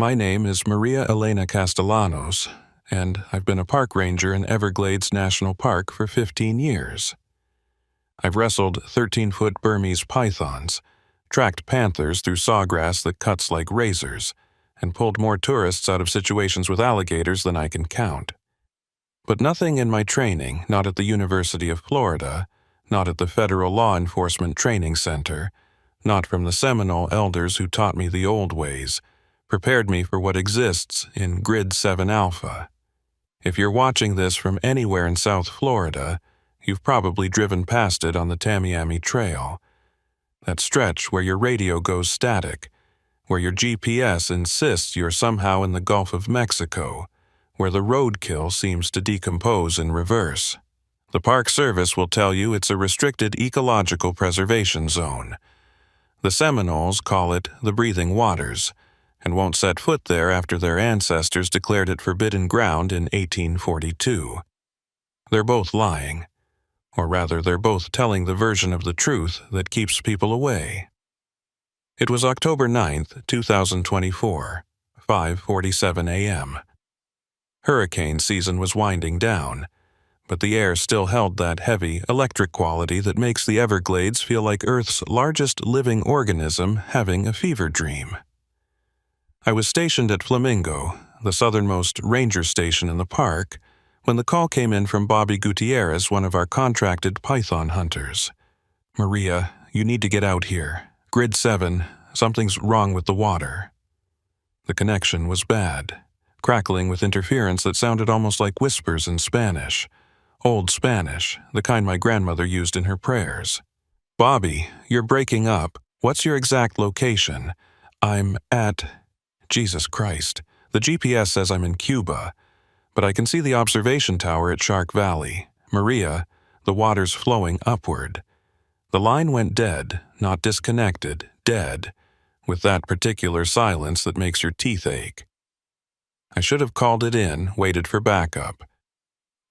My name is Maria Elena Castellanos, and I've been a park ranger in Everglades National Park for 15 years. I've wrestled 13-foot Burmese pythons, tracked panthers through sawgrass that cuts like razors, and pulled more tourists out of situations with alligators than I can count. But nothing in my training, not at the University of Florida, not at the Federal Law Enforcement Training Center, not from the Seminole elders who taught me the old ways, prepared me for what exists in Grid 7 Alpha. If you're watching this from anywhere in South Florida, you've probably driven past it on the Tamiami Trail. That stretch where your radio goes static, where your GPS insists you're somehow in the Gulf of Mexico, where the roadkill seems to decompose in reverse. The Park Service will tell you it's a restricted ecological preservation zone. The Seminoles call it the Breathing Waters, and won't set foot there after their ancestors declared it forbidden ground in 1842. They're both lying. Or rather, they're both telling the version of the truth that keeps people away. It was October 9th, 2024, 5:47 a.m. Hurricane season was winding down, but the air still held that heavy, electric quality that makes the Everglades feel like Earth's largest living organism having a fever dream. I was stationed at Flamingo, the southernmost ranger station in the park, when the call came in from Bobby Gutierrez, one of our contracted python hunters. "Maria, you need to get out here. Grid 7, something's wrong with the water." The connection was bad, crackling with interference that sounded almost like whispers in Spanish. Old Spanish, the kind my grandmother used in her prayers. "Bobby, you're breaking up. What's your exact location?" "I'm at..." Jesus Christ. The GPS says I'm in Cuba, but I can see the observation tower at Shark Valley. "Maria, the water's flowing upward." The line went dead, not disconnected, dead, with that particular silence that makes your teeth ache. I should have called it in, waited for backup.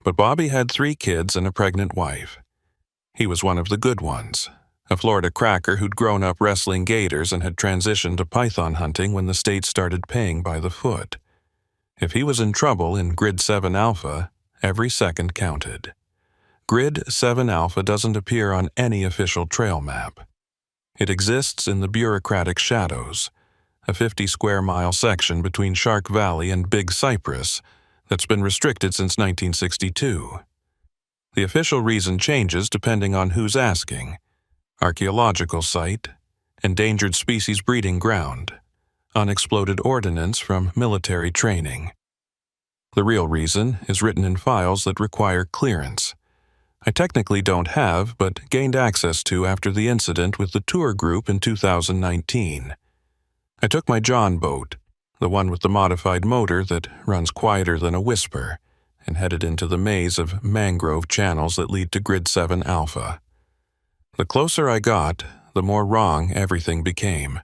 But Bobby had 3 kids and a pregnant wife. He was one of the good ones, a Florida cracker who'd grown up wrestling gators and had transitioned to python hunting when the state started paying by the foot. If he was in trouble in Grid 7 Alpha, every second counted. Grid 7 Alpha doesn't appear on any official trail map. It exists in the bureaucratic shadows, a 50-square-mile section between Shark Valley and Big Cypress that's been restricted since 1962. The official reason changes depending on who's asking. Archaeological site, endangered species breeding ground, unexploded ordnance from military training. The real reason is written in files that require clearance. I technically don't have, but gained access to after the incident with the tour group in 2019. I took my John boat, the one with the modified motor that runs quieter than a whisper, and headed into the maze of mangrove channels that lead to Grid 7 Alpha. The closer I got, the more wrong everything became.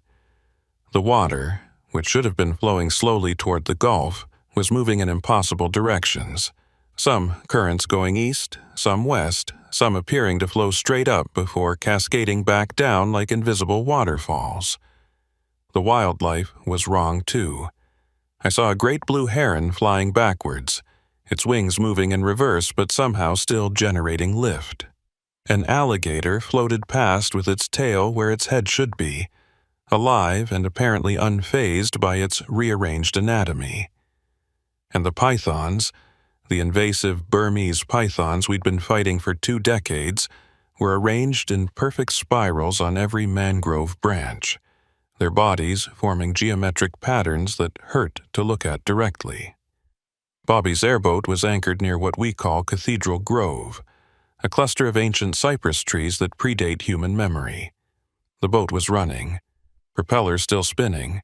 The water, which should have been flowing slowly toward the Gulf, was moving in impossible directions. Some currents going east, some west, some appearing to flow straight up before cascading back down like invisible waterfalls. The wildlife was wrong too. I saw a great blue heron flying backwards, its wings moving in reverse but somehow still generating lift. An alligator floated past with its tail where its head should be, alive and apparently unfazed by its rearranged anatomy. And the pythons, the invasive Burmese pythons we'd been fighting for 2 decades, were arranged in perfect spirals on every mangrove branch, their bodies forming geometric patterns that hurt to look at directly. Bobby's airboat was anchored near what we call Cathedral Grove, a cluster of ancient cypress trees that predate human memory. The boat was running, propellers still spinning,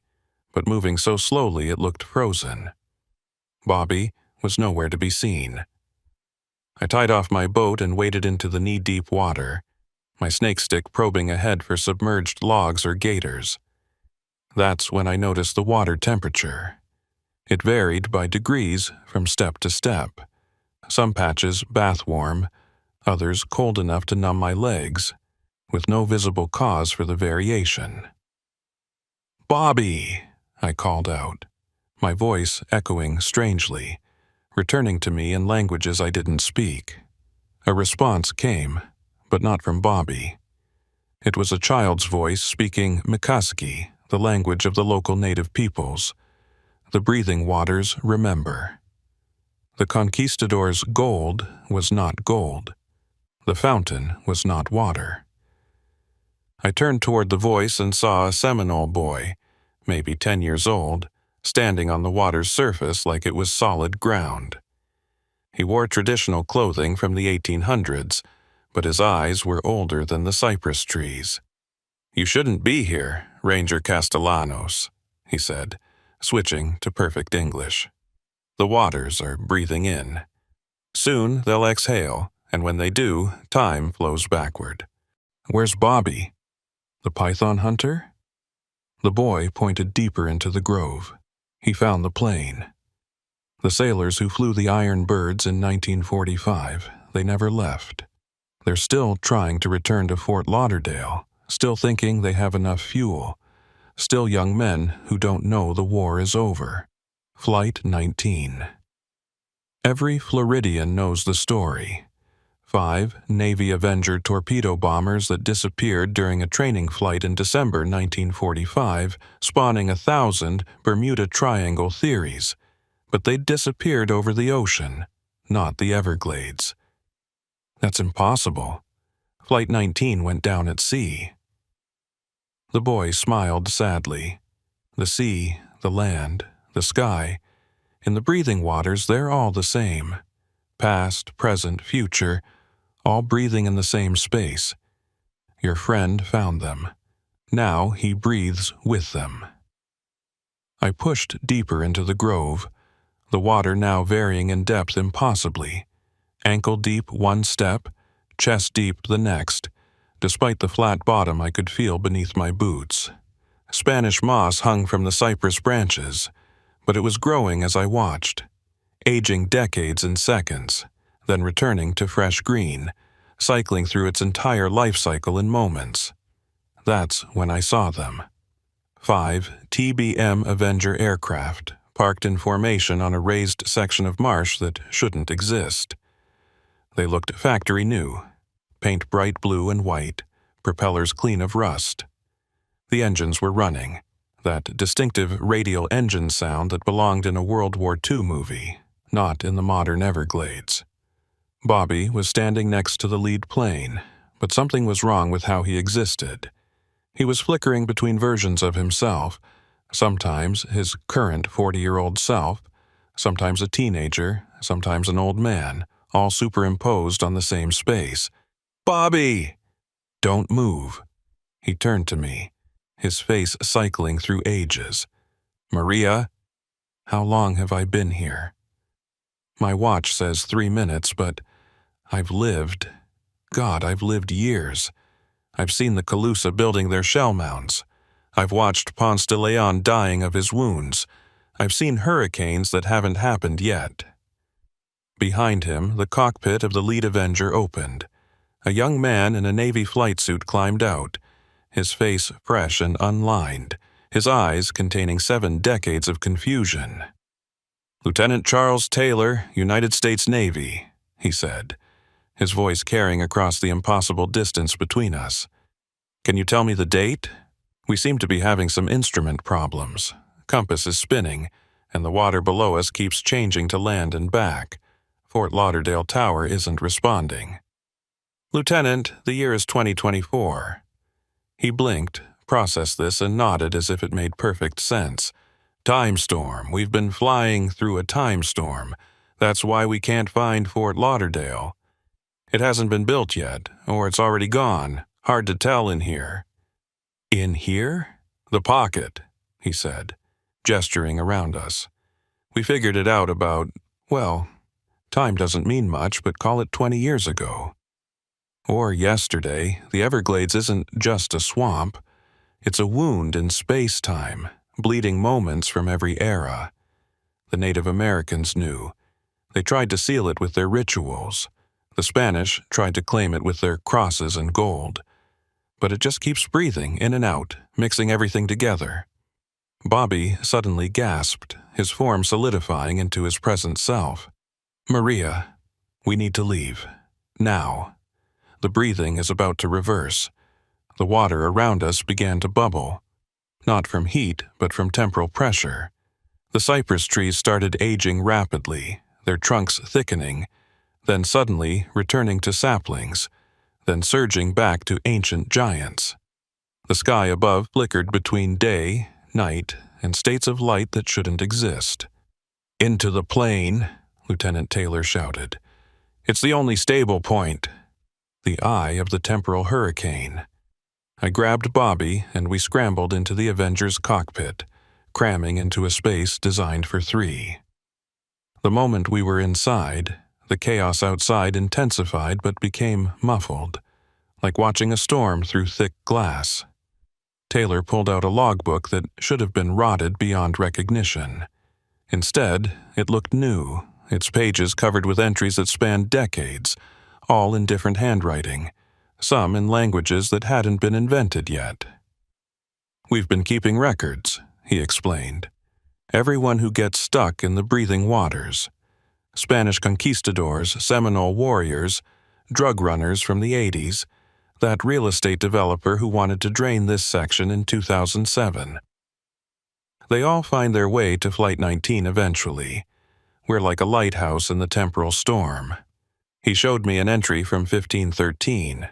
but moving so slowly it looked frozen. Bobby was nowhere to be seen. I tied off my boat and waded into the knee-deep water, my snake stick probing ahead for submerged logs or gators. That's when I noticed the water temperature. It varied by degrees from step to step. Some patches bath-warm, others cold enough to numb my legs, with no visible cause for the variation. "Bobby!" I called out. my voice echoing strangely, returning to me in languages I didn't speak. A response came, but not from Bobby. It was a child's voice speaking Mikaski, the language of the local native peoples. The breathing waters remember. The conquistador's gold was not gold. The fountain was not water. I turned toward the voice and saw a Seminole boy, maybe 10 years old, standing on the water's surface like it was solid ground. He wore traditional clothing from the 1800s, but his eyes were older than the cypress trees. "You shouldn't be here, Ranger Castellanos," he said, switching to perfect English. "The waters are breathing in. Soon they'll exhale, and when they do, time flows backward." "Where's Bobby? The python hunter?" The boy pointed deeper into the grove. He found the plane. The sailors who flew the Iron Birds in 1945, they never left. They're still trying to return to Fort Lauderdale, still thinking they have enough fuel, still young men who don't know the war is over. Flight 19. Every Floridian knows the story. 5 Navy Avenger torpedo bombers that disappeared during a training flight in December 1945, spawning 1,000 Bermuda Triangle theories. But they disappeared over the ocean, not the Everglades. That's impossible. Flight 19 went down at sea. The boy smiled sadly. The sea, the land, the sky, in the breathing waters, they're all the same. Past, present, future, all breathing in the same space. Your friend found them. Now he breathes with them. I pushed deeper into the grove, the water now varying in depth impossibly. Ankle deep one step, chest deep the next. Despite the flat bottom I could feel beneath my boots. Spanish moss hung from the cypress branches, but it was growing as I watched, aging decades in seconds, then returning to fresh green, cycling through its entire life cycle in moments. That's when I saw them. 5 TBM Avenger aircraft, parked in formation on a raised section of marsh that shouldn't exist. They looked factory new, paint bright blue and white, propellers clean of rust. The engines were running, that distinctive radial engine sound that belonged in a World War II movie, not in the modern Everglades. Bobby was standing next to the lead plane, but something was wrong with how he existed. He was flickering between versions of himself, sometimes his current 40-year-old self, sometimes a teenager, sometimes an old man, all superimposed on the same space. "Bobby!" "Don't move." He turned to me, his face cycling through ages. "Maria, how long have I been here?" My watch says 3 minutes, but I've lived. God, I've lived years. I've seen the Calusa building their shell mounds. I've watched Ponce de Leon dying of his wounds. I've seen hurricanes that haven't happened yet. Behind him, the cockpit of the lead Avenger opened. A young man in a Navy flight suit climbed out, his face fresh and unlined, his eyes containing 7 decades of confusion. "Lieutenant Charles Taylor, United States Navy," he said, his voice carrying across the impossible distance between us. "Can you tell me the date? We seem to be having some instrument problems. Compass is spinning, and the water below us keeps changing to land and back. Fort Lauderdale Tower isn't responding." "Lieutenant, the year is 2024. He blinked, processed this, and nodded as if it made perfect sense. "Time storm. We've been flying through a time storm. That's why we can't find Fort Lauderdale. It hasn't been built yet, or it's already gone. Hard to tell in here." "In here?" "The pocket," he said, gesturing around us. "We figured it out about, well, time doesn't mean much, but call it 20 years ago. Or yesterday. The Everglades isn't just a swamp. It's a wound in space-time, bleeding moments from every era. The Native Americans knew. They tried to seal it with their rituals. The Spanish tried to claim it with their crosses and gold. But it just keeps breathing in and out, mixing everything together." Bobby suddenly gasped, his form solidifying into his present self. "Maria, we need to leave. Now." The breathing is about to reverse. The water around us began to bubble, not from heat, but from temporal pressure. The cypress trees started aging rapidly, their trunks thickening, then suddenly returning to saplings, then surging back to ancient giants. The sky above flickered between day, night, and states of light that shouldn't exist. "Into the plane," Lieutenant Taylor shouted. "It's the only stable point." The eye of the temporal hurricane. I grabbed Bobby and we scrambled into the Avenger's cockpit, cramming into a space designed for 3. The moment we were inside, the chaos outside intensified but became muffled, like watching a storm through thick glass. Taylor pulled out a logbook that should have been rotted beyond recognition. Instead, it looked new, its pages covered with entries that spanned decades, all in different handwriting, some in languages that hadn't been invented yet. "We've been keeping records," he explained. "Everyone who gets stuck in the breathing waters. Spanish conquistadors, Seminole warriors, drug runners from the 80s, that real estate developer who wanted to drain this section in 2007. They all find their way to Flight 19 eventually. We're like a lighthouse in the temporal storm." He showed me an entry from 1513.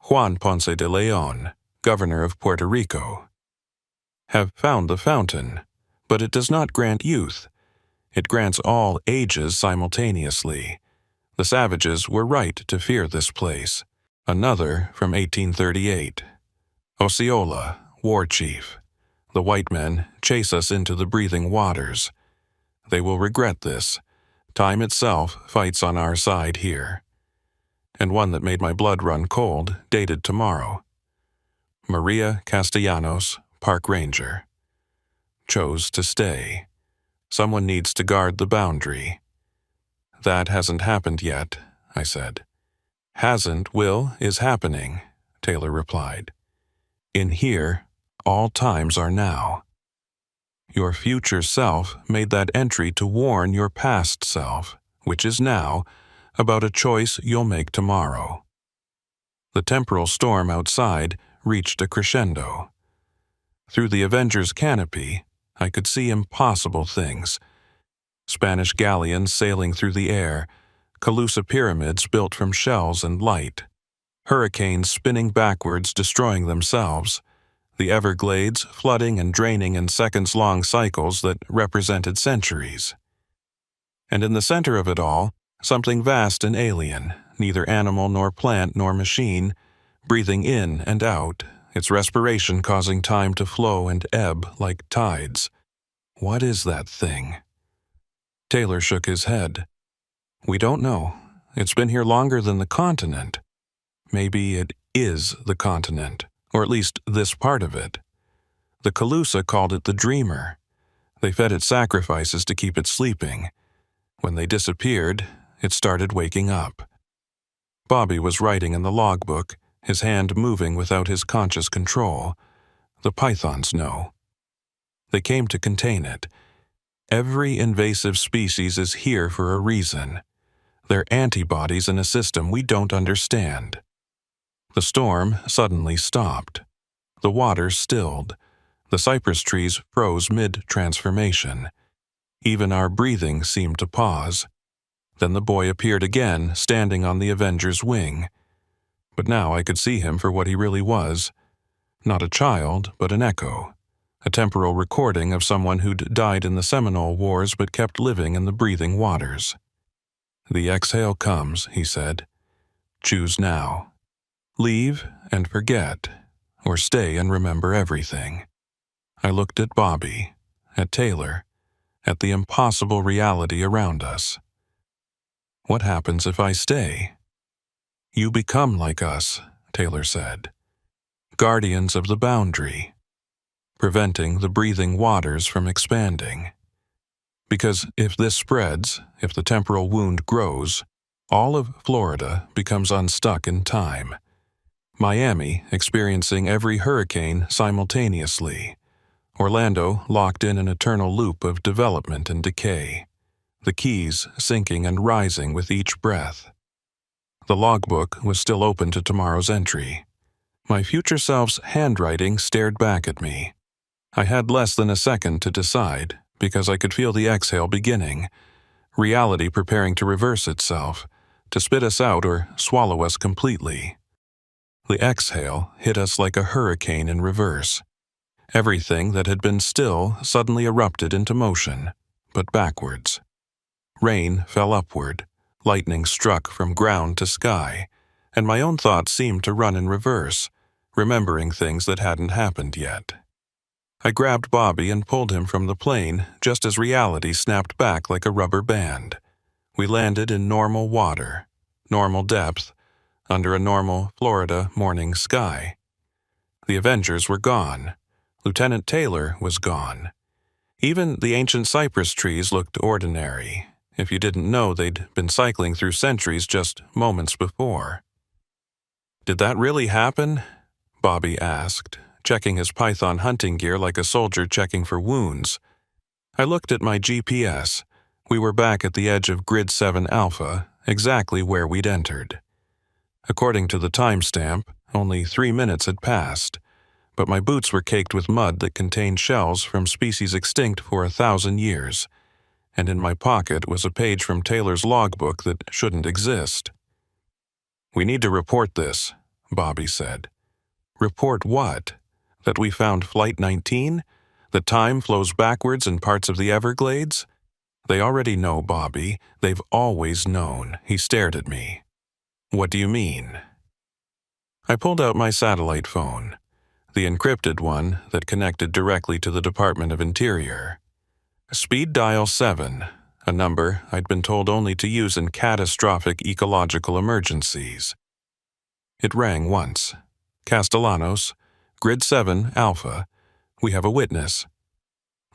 "Juan Ponce de Leon, governor of Puerto Rico. Have found the fountain, but it does not grant youth. It grants all ages simultaneously. The savages were right to fear this place." Another from 1838. "Osceola, war chief. The white men chase us into the breathing waters. They will regret this. Time itself fights on our side here." And one that made my blood run cold, dated tomorrow. "Maria Castellanos, park ranger. Chose to stay. Someone needs to guard the boundary." "That hasn't happened yet," I said. "Hasn't, will, is happening," Taylor replied. "In here, all times are now. Your future self made that entry to warn your past self, which is now, about a choice you'll make tomorrow." The temporal storm outside reached a crescendo. Through the Avenger's canopy, I could see impossible things. Spanish galleons sailing through the air, Calusa pyramids built from shells and light, hurricanes spinning backwards destroying themselves, the Everglades flooding and draining in seconds-long cycles that represented centuries. And in the center of it all, something vast and alien, neither animal nor plant nor machine, breathing in and out, its respiration causing time to flow and ebb like tides. "What is that thing?" Taylor shook his head. "We don't know. It's been here longer than the continent. Maybe it is the continent, or at least this part of it. The Calusa called it the Dreamer. They fed it sacrifices to keep it sleeping. When they disappeared, it started waking up." Bobby was writing in the logbook, his hand moving without his conscious control. "The pythons know. They came to contain it. Every invasive species is here for a reason. They're antibodies in a system we don't understand." The storm suddenly stopped. The water stilled. The cypress trees froze mid-transformation. Even our breathing seemed to pause. Then the boy appeared again, standing on the Avenger's wing. But now I could see him for what he really was. Not a child, but an echo. A temporal recording of someone who'd died in the Seminole Wars but kept living in the breathing waters. "The exhale comes," he said. "Choose now. Leave and forget, or stay and remember everything." I looked at Bobby, at Taylor, at the impossible reality around us. "What happens if I stay?" "You become like us," Taylor said. "Guardians of the boundary, preventing the breathing waters from expanding. Because if this spreads, if the temporal wound grows, all of Florida becomes unstuck in time. Miami experiencing every hurricane simultaneously. Orlando locked in an eternal loop of development and decay, the keys sinking and rising with each breath. The logbook was still open to tomorrow's entry. My future self's handwriting stared back at me. I had less than a second to decide, because I could feel the exhale beginning, reality preparing to reverse itself, to spit us out or swallow us completely. The exhale hit us like a hurricane in reverse. Everything that had been still suddenly erupted into motion, but backwards. Rain fell upward, lightning struck from ground to sky, and my own thoughts seemed to run in reverse, remembering things that hadn't happened yet. I grabbed Bobby and pulled him from the plane just as reality snapped back like a rubber band. We landed in normal water, normal depth, under a normal Florida morning sky. The Avengers were gone. Lieutenant Taylor was gone. Even the ancient cypress trees looked ordinary, if you didn't know they'd been cycling through centuries just moments before. "Did that really happen?" Bobby asked, checking his python hunting gear like a soldier checking for wounds. I looked at my GPS. We were back at the edge of Grid 7 Alpha, exactly where we'd entered. According to the timestamp, only 3 minutes had passed, but my boots were caked with mud that contained shells from species extinct for 1,000 years, and in my pocket was a page from Taylor's logbook that shouldn't exist. "We need to report this," Bobby said. "Report what? That we found Flight 19? That time flows backwards in parts of the Everglades?" "They already know, Bobby. They've always known." He stared at me. "What do you mean?" I pulled out my satellite phone, the encrypted one that connected directly to the Department of Interior. Speed dial 7, a number I'd been told only to use in catastrophic ecological emergencies. It rang once. "Castellanos, Grid 7, Alpha. We have a witness."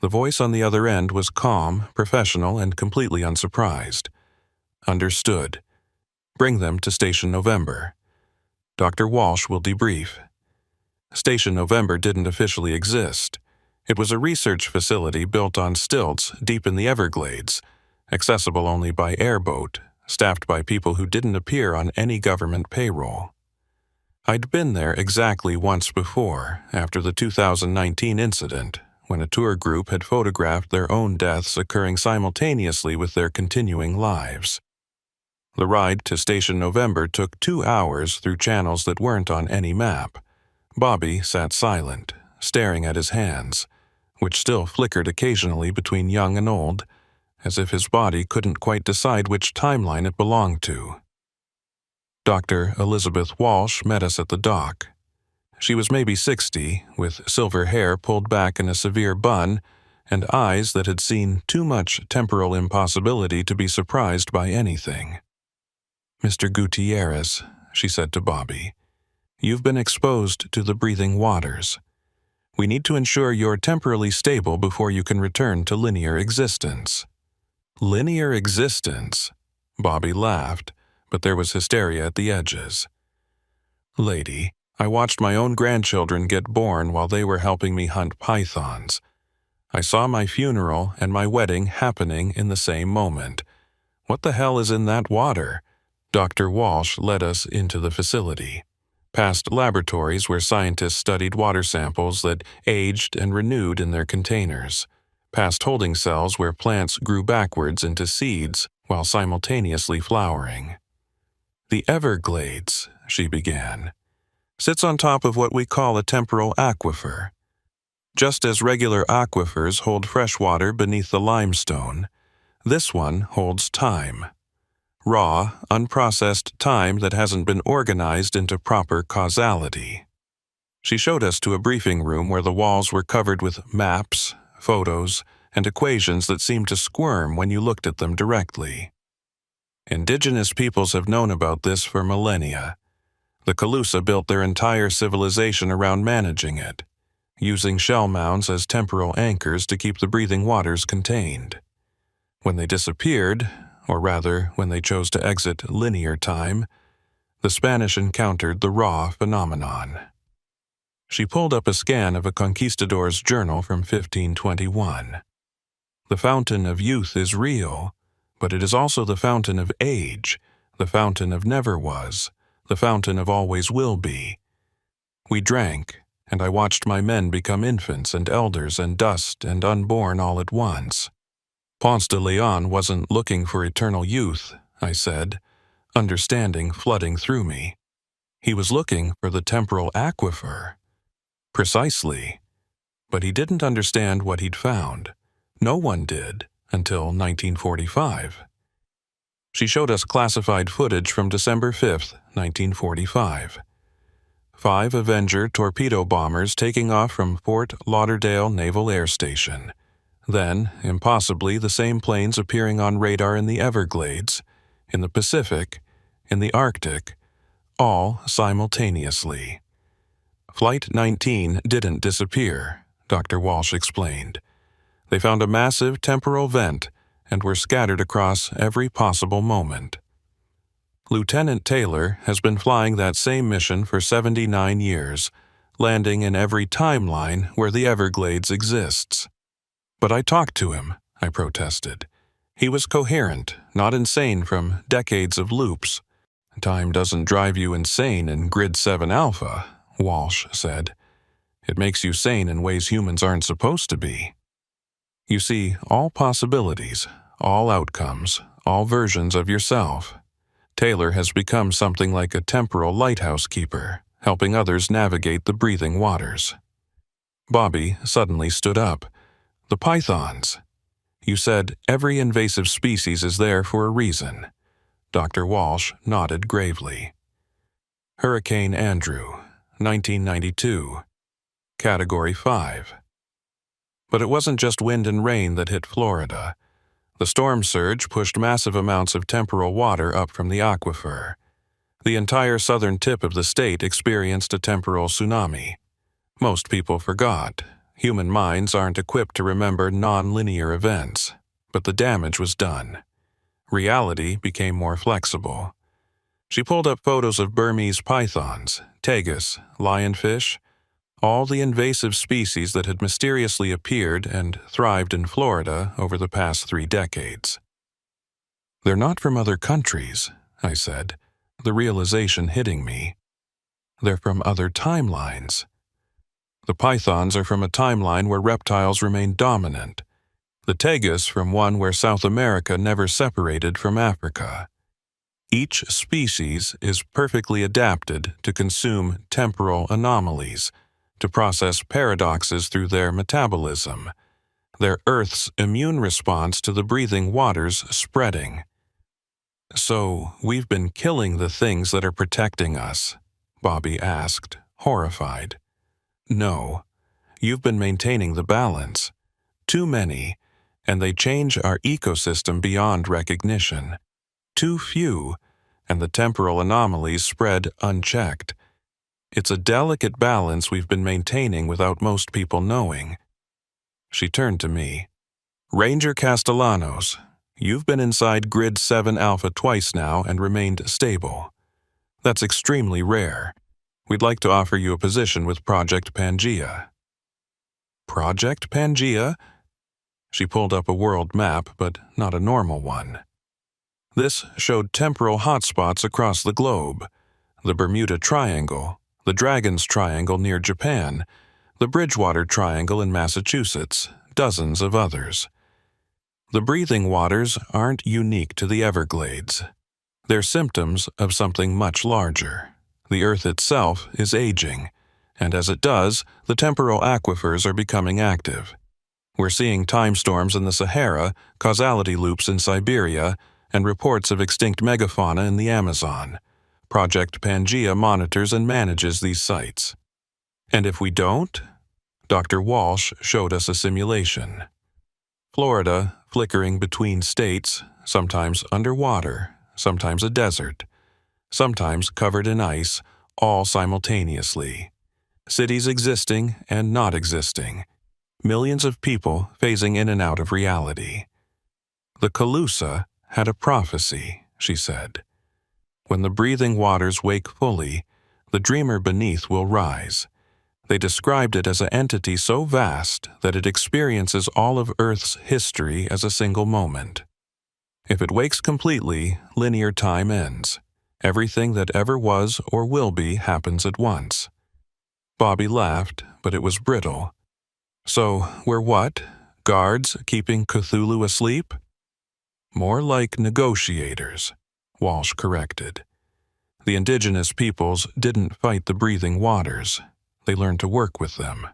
The voice on the other end was calm, professional, and completely unsurprised. "Understood. Bring them to Station November. Dr. Walsh will debrief." Station November didn't officially exist. It was a research facility built on stilts deep in the Everglades, accessible only by airboat, staffed by people who didn't appear on any government payroll. I'd been there exactly once before, after the 2019 incident, when a tour group had photographed their own deaths occurring simultaneously with their continuing lives. The ride to Station November took 2 hours through channels that weren't on any map. Bobby sat silent, staring at his hands, which still flickered occasionally between young and old, as if his body couldn't quite decide which timeline it belonged to. Dr. Elizabeth Walsh met us at the dock. She was maybe 60, with silver hair pulled back in a severe bun, and eyes that had seen too much temporal impossibility to be surprised by anything. "Mr. Gutierrez," she said to Bobby, "you've been exposed to the breathing waters. We need to ensure you're temporally stable before you can return to linear existence." "Linear existence?" Bobby laughed, but there was hysteria at the edges. "Lady, I watched my own grandchildren get born while they were helping me hunt pythons. I saw my funeral and my wedding happening in the same moment. What the hell is in that water?" Dr. Walsh led us into the facility, past laboratories where scientists studied water samples that aged and renewed in their containers, past holding cells where plants grew backwards into seeds while simultaneously flowering. "The Everglades," she began, "sits on top of what we call a temporal aquifer. Just as regular aquifers hold fresh water beneath the limestone, this one holds time. Raw, unprocessed time that hasn't been organized into proper causality." She showed us to a briefing room where the walls were covered with maps, photos, and equations that seemed to squirm when you looked at them directly. Indigenous peoples have known about this for millennia. The Calusa built their entire civilization around managing it, using shell mounds as temporal anchors to keep the breathing waters contained. When they disappeared, or rather, when they chose to exit linear time, the Spanish encountered the raw phenomenon. She pulled up a scan of a conquistador's journal from 1521. The fountain of youth is real, but it is also the fountain of age, the fountain of never was, the fountain of always will be. We drank, and I watched my men become infants and elders and dust and unborn all at once. Ponce de Leon wasn't looking for eternal youth, I said, understanding flooding through me. He was looking for the temporal aquifer. Precisely. But he didn't understand what he'd found. No one did, until 1945. She showed us classified footage from December 5th, 1945. 5 Avenger torpedo bombers taking off from Fort Lauderdale Naval Air Station. Then, impossibly, the same planes appearing on radar in the Everglades, in the Pacific, in the Arctic, all simultaneously. Flight 19 didn't disappear, Dr. Walsh explained. They found a massive temporal vent and were scattered across every possible moment. Lieutenant Taylor has been flying that same mission for 79 years, landing in every timeline where the Everglades exists. But I talked to him, I protested. He was coherent, not insane from decades of loops. Time doesn't drive you insane in Grid 7 Alpha, Walsh said. It makes you sane in ways humans aren't supposed to be. You see, all possibilities, all outcomes, all versions of yourself. Taylor has become something like a temporal lighthouse keeper, helping others navigate the breathing waters. Bobby suddenly stood up. The pythons. You said every invasive species is there for a reason. Dr. Walsh nodded gravely. Hurricane Andrew, 1992. Category 5. But it wasn't just wind and rain that hit Florida. The storm surge pushed massive amounts of temporal water up from the aquifer. The entire southern tip of the state experienced a temporal tsunami. Most people forgot. Human minds aren't equipped to remember non-linear events, but the damage was done. Reality became more flexible. She pulled up photos of Burmese pythons, tegus, lionfish, all the invasive species that had mysteriously appeared and thrived in Florida over the past 3 decades. They're not from other countries, I said, the realization hitting me. They're from other timelines. The pythons are from a timeline where reptiles remain dominant. The tegus from one where South America never separated from Africa. Each species is perfectly adapted to consume temporal anomalies, to process paradoxes through their metabolism, their Earth's immune response to the breathing waters spreading. So, we've been killing the things that are protecting us, Bobby asked, horrified. No, you've been maintaining the balance. Too many, and they change our ecosystem beyond recognition. Too few, and the temporal anomalies spread unchecked. It's a delicate balance we've been maintaining without most people knowing. She turned to me. Ranger Castellanos, you've been inside Grid 7 Alpha twice now and remained stable. That's extremely rare. We'd like to offer you a position with Project Pangea. Project Pangea? She pulled up a world map, but not a normal one. This showed temporal hotspots across the globe. The Bermuda Triangle, the Dragon's Triangle near Japan, the Bridgewater Triangle in Massachusetts, dozens of others. The breathing waters aren't unique to the Everglades. They're symptoms of something much larger. The Earth itself is aging, and as it does, the temporal aquifers are becoming active. We're seeing time storms in the Sahara, causality loops in Siberia, and reports of extinct megafauna in the Amazon. Project Pangea monitors and manages these sites. And if we don't? Dr. Walsh showed us a simulation. Florida, flickering between states, sometimes underwater, sometimes a desert, sometimes covered in ice, all simultaneously. Cities existing and not existing. Millions of people phasing in and out of reality. The Calusa had a prophecy, she said. When the breathing waters wake fully, the dreamer beneath will rise. They described it as an entity so vast that it experiences all of Earth's history as a single moment. If it wakes completely, linear time ends. Everything that ever was or will be happens at once. Bobby laughed, but it was brittle. So, we're what? Guards keeping Cthulhu asleep? More like negotiators, Walsh corrected. The indigenous peoples didn't fight the breathing waters. They learned to work with them.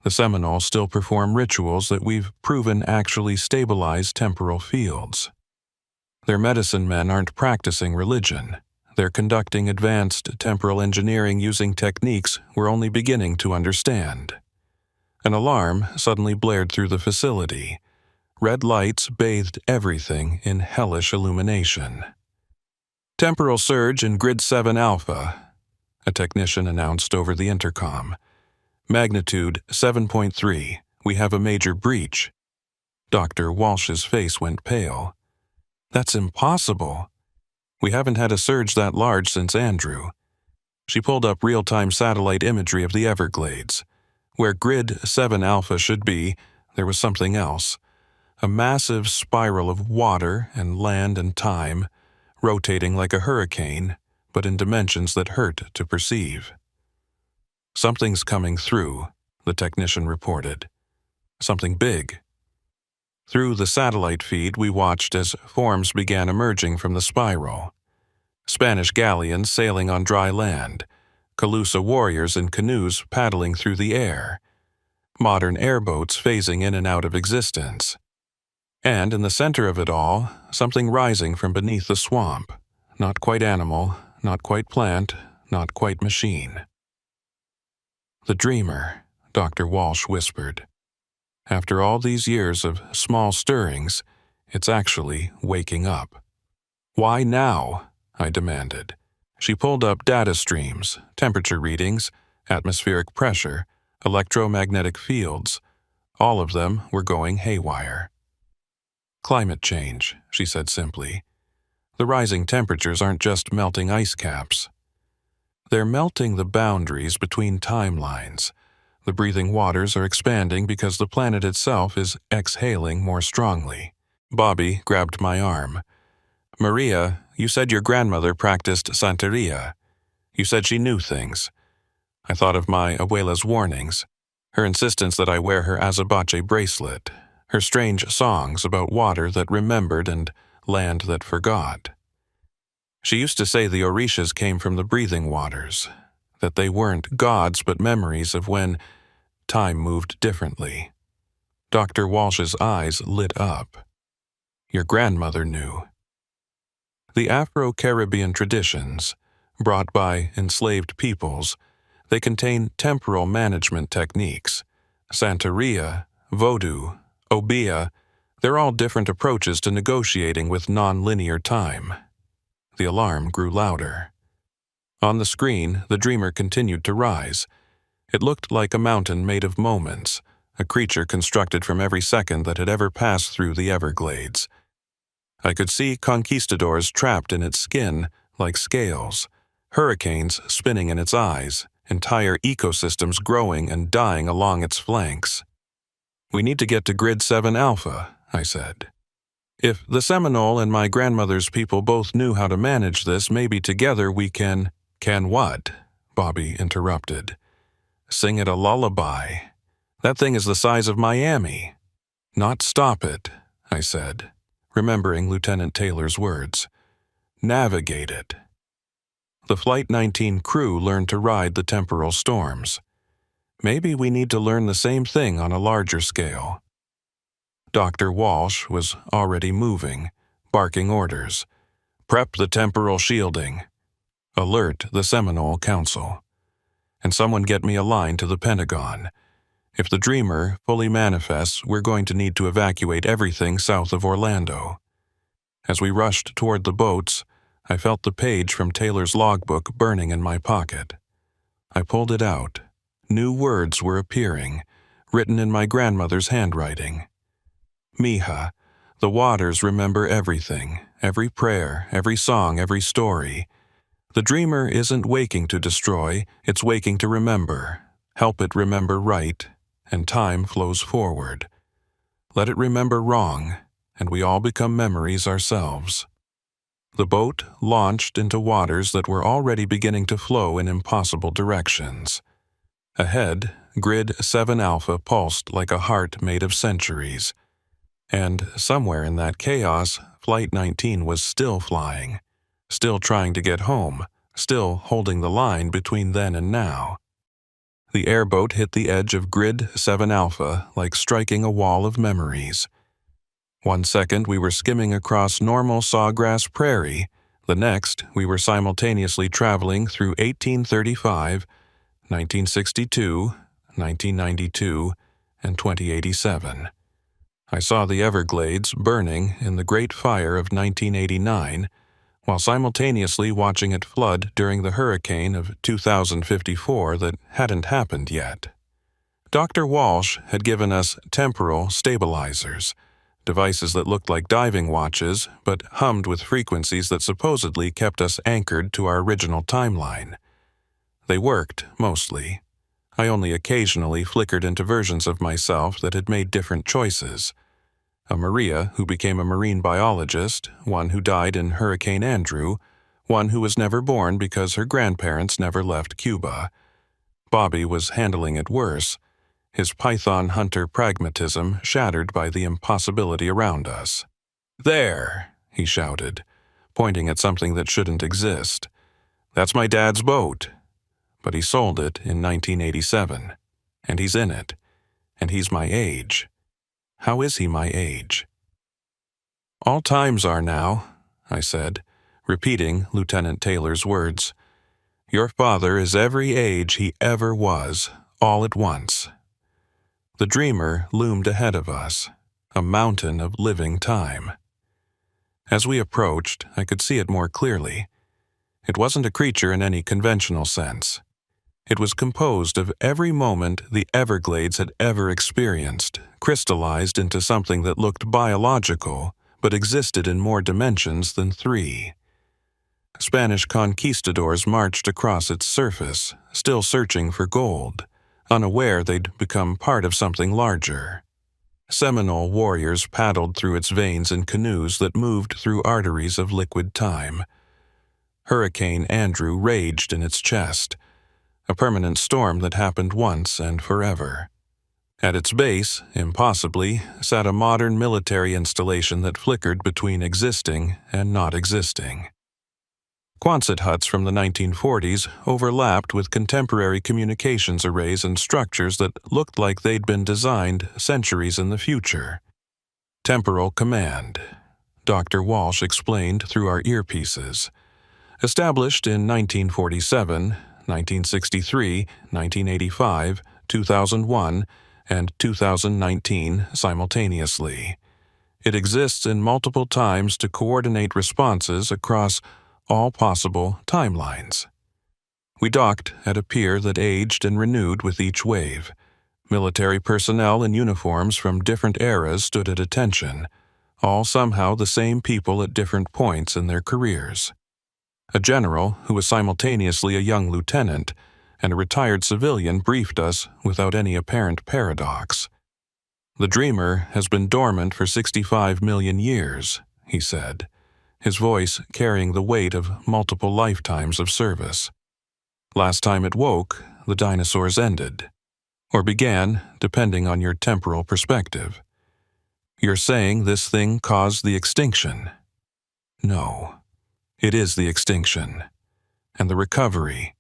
The Seminoles still perform rituals that we've proven actually stabilize temporal fields. Their medicine men aren't practicing religion. They're conducting advanced temporal engineering using techniques we're only beginning to understand. An alarm suddenly blared through the facility. Red lights bathed everything in hellish illumination. "Temporal surge in Grid 7 Alpha," a technician announced over the intercom. "Magnitude 7.3. We have a major breach." Dr. Walsh's face went pale. "That's impossible. We haven't had a surge that large since Andrew." She pulled up real-time satellite imagery of the Everglades. Where Grid 7 Alpha should be, there was something else. A massive spiral of water and land and time, rotating like a hurricane, but in dimensions that hurt to perceive. "Something's coming through," the technician reported. "Something big." Through the satellite feed, we watched as forms began emerging from the spiral. Spanish galleons sailing on dry land, Calusa warriors in canoes paddling through the air, modern airboats phasing in and out of existence. And in the center of it all, something rising from beneath the swamp. Not quite animal, not quite plant, not quite machine. "The dreamer," Dr. Walsh whispered. "After all these years of small stirrings, it's actually waking up." "Why now?" I demanded. She pulled up data streams, temperature readings, atmospheric pressure, electromagnetic fields. All of them were going haywire. "Climate change," she said simply. "The rising temperatures aren't just melting ice caps. They're melting the boundaries between timelines. The breathing waters are expanding because the planet itself is exhaling more strongly." Bobby grabbed my arm. "Maria, you said your grandmother practiced Santeria. You said she knew things." I thought of my abuela's warnings, her insistence that I wear her azabache bracelet, her strange songs about water that remembered and land that forgot. She used to say the Orishas came from the breathing waters, that they weren't gods but memories of when time moved differently. Dr. Walsh's eyes lit up. "Your grandmother knew." The Afro-Caribbean traditions, brought by enslaved peoples, they contain temporal management techniques. Santeria, Vodou, Obeah, they're all different approaches to negotiating with non-linear time. The alarm grew louder. On the screen, the dreamer continued to rise. It looked like a mountain made of moments, a creature constructed from every second that had ever passed through the Everglades. I could see conquistadors trapped in its skin like scales, hurricanes spinning in its eyes, entire ecosystems growing and dying along its flanks. "We need to get to Grid 7 Alpha," I said. "If the Seminole and my grandmother's people both knew how to manage this, maybe together we can—" "Can what?" Bobby interrupted. "Sing it a lullaby. That thing is the size of Miami." "Not stop it," I said, remembering Lieutenant Taylor's words. "Navigate it." The Flight 19 crew learned to ride the temporal storms. Maybe we need to learn the same thing on a larger scale. Dr. Walsh was already moving, barking orders. "Prep the temporal shielding. Alert the Seminole Council. And someone get me a line to the Pentagon. If the Dreamer fully manifests, we're going to need to evacuate everything south of Orlando." As we rushed toward the boats, I felt the page from Taylor's logbook burning in my pocket. I pulled it out. New words were appearing, written in my grandmother's handwriting. "Mija, the waters remember everything, every prayer, every song, every story. The Dreamer isn't waking to destroy, it's waking to remember. Help it remember right, and time flows forward. Let it remember wrong, and we all become memories ourselves. The boat launched into waters that were already beginning to flow in impossible directions. Ahead, Grid 7 Alpha pulsed like a heart made of centuries. And somewhere in that chaos, Flight 19 was still flying, still trying to get home, still holding the line between then and now. The airboat hit the edge of Grid 7 Alpha like striking a wall of memories. 1 second we were skimming across normal sawgrass prairie, the next we were simultaneously traveling through 1835, 1962, 1992, and 2087. I saw the Everglades burning in the Great Fire of 1989, while simultaneously watching it flood during the hurricane of 2054 that hadn't happened yet. Dr. Walsh had given us temporal stabilizers, devices that looked like diving watches but hummed with frequencies that supposedly kept us anchored to our original timeline. They worked, mostly. I only occasionally flickered into versions of myself that had made different choices. A Maria who became a marine biologist, one who died in Hurricane Andrew, one who was never born because her grandparents never left Cuba. Bobby was handling it worse, his python hunter pragmatism shattered by the impossibility around us. "There!" he shouted, pointing at something that shouldn't exist. "That's my dad's boat." But he sold it in 1987, and he's in it, and he's my age. How is he my age? "All times are now," I said, repeating Lieutenant Taylor's words. "Your father is every age he ever was, all at once." The dreamer loomed ahead of us, a mountain of living time. As we approached, I could see it more clearly. It wasn't a creature in any conventional sense. It was composed of every moment the Everglades had ever experienced, crystallized into something that looked biological, but existed in more dimensions than 3. Spanish conquistadors marched across its surface, still searching for gold, unaware they'd become part of something larger. Seminole warriors paddled through its veins in canoes that moved through arteries of liquid time. Hurricane Andrew raged in its chest, a permanent storm that happened once and forever. At its base, impossibly, sat a modern military installation that flickered between existing and not existing. Quonset huts from the 1940s overlapped with contemporary communications arrays and structures that looked like they'd been designed centuries in the future. Temporal command, Dr. Walsh explained through our earpieces. Established in 1947, 1963, 1985, 2001, and 2019 simultaneously. It exists in multiple times to coordinate responses across all possible timelines. We docked at a pier that aged and renewed with each wave. Military personnel in uniforms from different eras stood at attention, all somehow the same people at different points in their careers. A general, who was simultaneously a young lieutenant, and a retired civilian briefed us without any apparent paradox. "The dreamer has been dormant for 65 million years, he said, his voice carrying the weight of multiple lifetimes of service. Last time it woke, the dinosaurs ended, or began, depending on your temporal perspective. You're saying this thing caused the extinction? No. It is the extinction, and the recovery,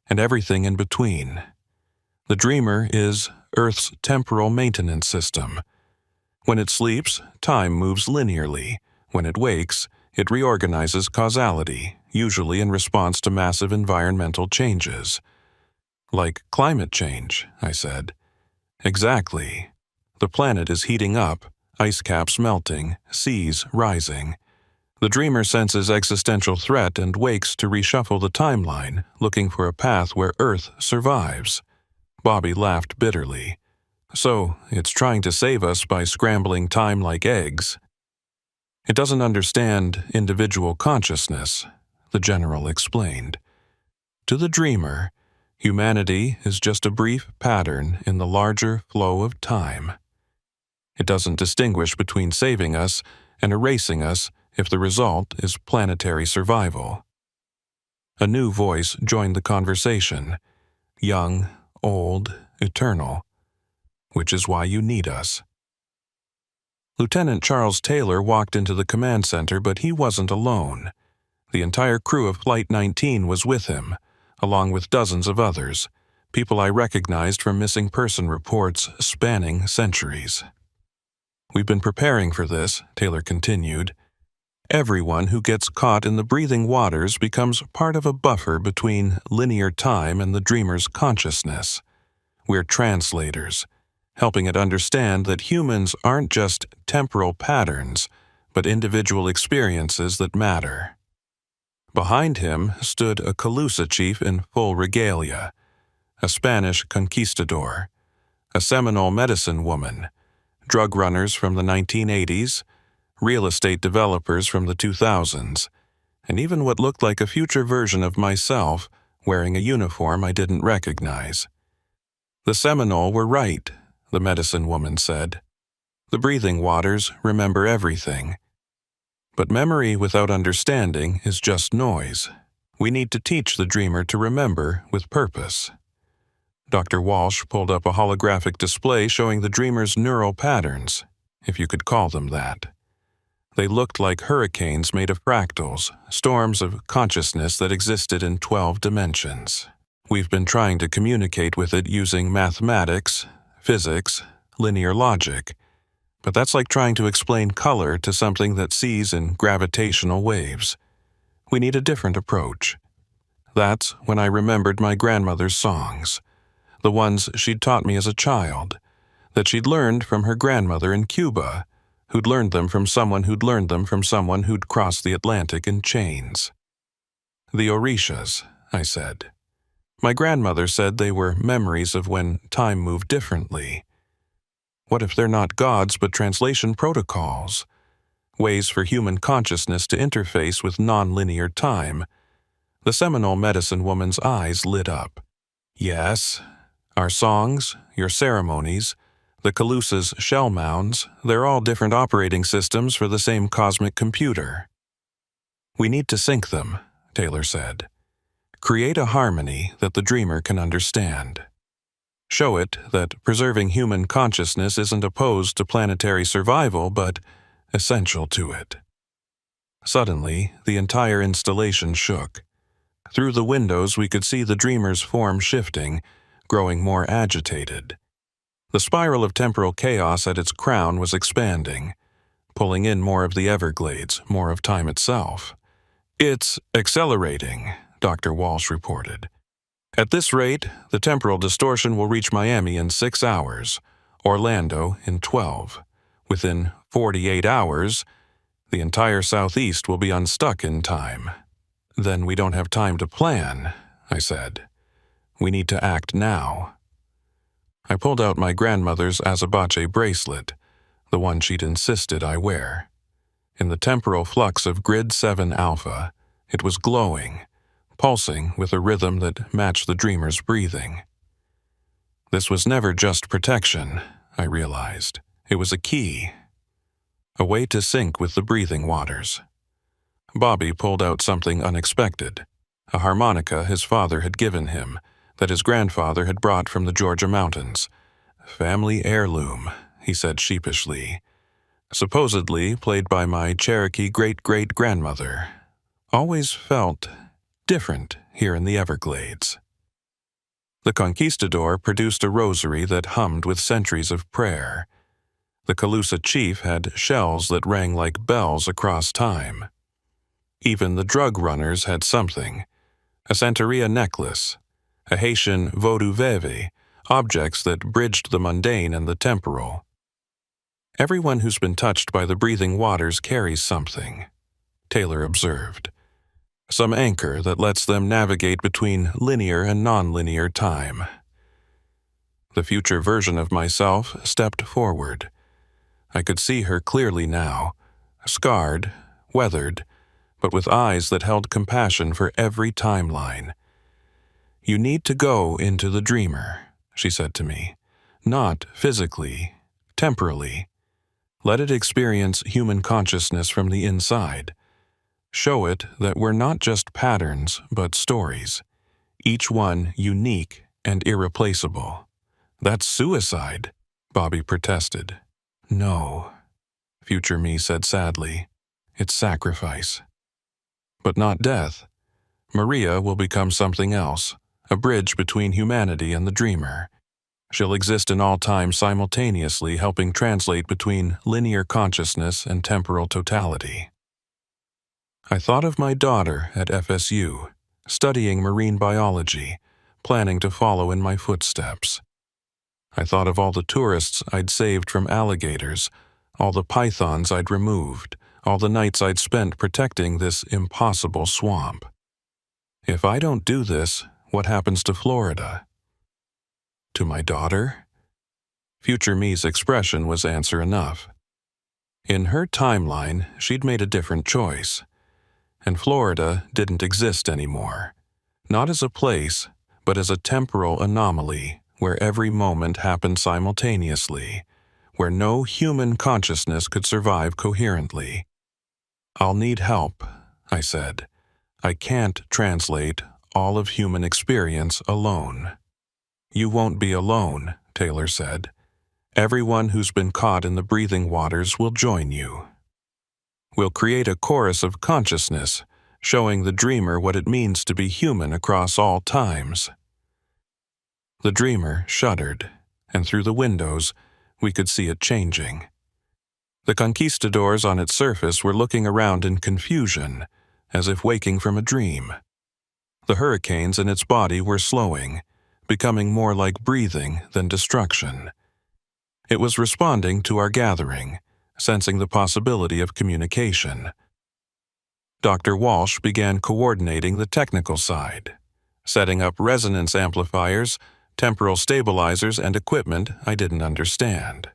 and everything in between. The dreamer is Earth's temporal maintenance system. When it sleeps, time moves linearly. When it wakes, it reorganizes causality, usually in response to massive environmental changes." "Like climate change," I said. "Exactly. The planet is heating up, ice caps melting, seas rising. The dreamer senses existential threat and wakes to reshuffle the timeline, looking for a path where Earth survives." Bobby laughed bitterly. "So, it's trying to save us by scrambling time like eggs." "It doesn't understand individual consciousness," the general explained. "To the dreamer, Humanity is just a brief pattern in the larger flow of time. It doesn't distinguish between saving us and erasing us if the result is planetary survival. A new voice joined the conversation, young, old, eternal, which is why you need us. Lieutenant Charles Taylor walked into the command center, but he wasn't alone. The entire crew of Flight 19 was with him, along with dozens of others, people I recognized from missing person reports spanning centuries. We've been preparing for this, Taylor continued. Everyone who gets caught in the breathing waters becomes part of a buffer between linear time and the dreamer's consciousness. We're translators, helping it understand that humans aren't just temporal patterns, but individual experiences that matter. Behind him stood a Calusa chief in full regalia, a Spanish conquistador, a Seminole medicine woman, drug runners from the 1980s, real estate developers from the 2000s, and even what looked like a future version of myself wearing a uniform I didn't recognize. The Seminole were right, the medicine woman said. The breathing waters remember everything. But memory without understanding is just noise. We need to teach the dreamer to remember with purpose. Dr. Walsh pulled up a holographic display showing the dreamer's neural patterns, if you could call them that. They looked like hurricanes made of fractals, storms of consciousness that existed in 12 dimensions. We've been trying to communicate with it using mathematics, physics, linear logic, but that's like trying to explain color to something that sees in gravitational waves. We need a different approach. That's when I remembered my grandmother's songs, the ones she'd taught me as a child, that she'd learned from her grandmother in Cuba, who'd learned them from someone who'd learned them from someone who'd crossed the Atlantic in chains. The Orishas, I said. My grandmother said they were memories of when time moved differently. What if they're not gods but translation protocols? Ways for human consciousness to interface with non-linear time. The Seminole medicine woman's eyes lit up. Yes, our songs, your ceremonies, the Calusa's shell mounds, they're all different operating systems for the same cosmic computer. We need to sync them, Taylor said. Create a harmony that the dreamer can understand. Show it that preserving human consciousness isn't opposed to planetary survival, but essential to it. Suddenly, the entire installation shook. Through the windows we could see the dreamer's form shifting, growing more agitated. The spiral of temporal chaos at its crown was expanding, pulling in more of the Everglades, more of time itself. It's accelerating, Dr. Walsh reported. At this rate, the temporal distortion will reach Miami in 6 hours, Orlando in 12. Within 48 hours, the entire Southeast will be unstuck in time. Then we don't have time to plan, I said. We need to act now. I pulled out my grandmother's azabache bracelet, the one she'd insisted I wear. In the temporal flux of Grid 7 Alpha, it was glowing, pulsing with a rhythm that matched the dreamer's breathing. This was never just protection, I realized. It was a key, a way to sync with the breathing waters. Bobby pulled out something unexpected, a harmonica his father had given him, that his grandfather had brought from the Georgia mountains. Family heirloom, he said sheepishly. Supposedly played by my Cherokee great-great-grandmother. Always felt different here in the Everglades. The conquistador produced a rosary that hummed with centuries of prayer. The Calusa chief had shells that rang like bells across time. Even the drug runners had something, a Santeria necklace, a Haitian vodou veve, objects that bridged the mundane and the temporal. Everyone who's been touched by the breathing waters carries something, Taylor observed. Some anchor that lets them navigate between linear and non-linear time. The future version of myself stepped forward. I could see her clearly now, scarred, weathered, but with eyes that held compassion for every timeline. "You need to go into the dreamer," she said to me. "Not physically, temporally. Let it experience human consciousness from the inside. Show it that we're not just patterns, but stories, each one unique and irreplaceable." "That's suicide," Bobby protested. "No," future me said sadly. "It's sacrifice. But not death. Maria will become something else, a bridge between humanity and the dreamer. She'll exist in all time simultaneously, helping translate between linear consciousness and temporal totality." I thought of my daughter at FSU, studying marine biology, planning to follow in my footsteps. I thought of all the tourists I'd saved from alligators, all the pythons I'd removed, all the nights I'd spent protecting this impossible swamp. If I don't do this, what happens to Florida? To my daughter? Future me's expression was answer enough. In her timeline, she'd made a different choice, and Florida didn't exist anymore. Not as a place, but as a temporal anomaly where every moment happened simultaneously, where no human consciousness could survive coherently. "I'll need help," I said. "I can't translate all of human experience alone." "You won't be alone," Taylor said. "Everyone who's been caught in the breathing waters will join you. We'll create a chorus of consciousness, showing the dreamer what it means to be human across all times." The dreamer shuddered, and through the windows, we could see it changing. The conquistadors on its surface were looking around in confusion, as if waking from a dream. The hurricanes in its body were slowing, becoming more like breathing than destruction. It was responding to our gathering, sensing the possibility of communication. Dr. Walsh began coordinating the technical side, setting up resonance amplifiers, temporal stabilizers, and equipment I didn't understand.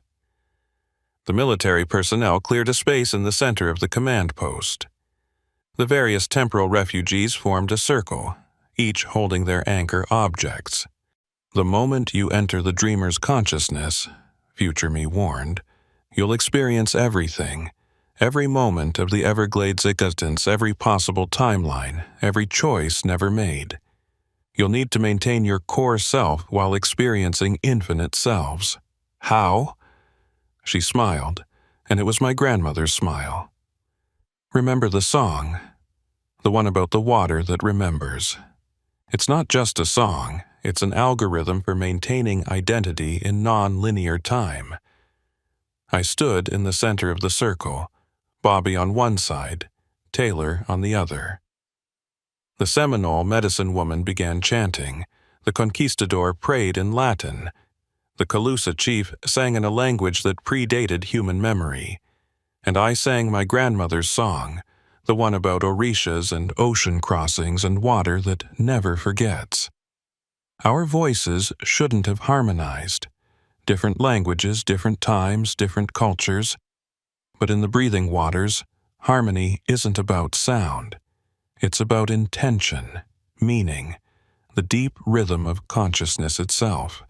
The military personnel cleared a space in the center of the command post. The various temporal refugees formed a circle, each holding their anchor objects. "The moment you enter the dreamer's consciousness," future me warned, "you'll experience everything, every moment of the Everglades existence, every possible timeline, every choice never made. You'll need to maintain your core self while experiencing infinite selves." "How?" She smiled, and it was my grandmother's smile. "Remember the song, the one about the water that remembers. It's not just a song, it's an algorithm for maintaining identity in non-linear time." I stood in the center of the circle, Bobby on one side, Taylor on the other. The Seminole medicine woman began chanting. The conquistador prayed in Latin. The Calusa chief sang in a language that predated human memory. And I sang my grandmother's song, the one about orishas and ocean crossings and water that never forgets. Our voices shouldn't have harmonized. Different languages, different times, different cultures. But in the breathing waters, harmony isn't about sound. It's about intention, meaning, the deep rhythm of consciousness itself.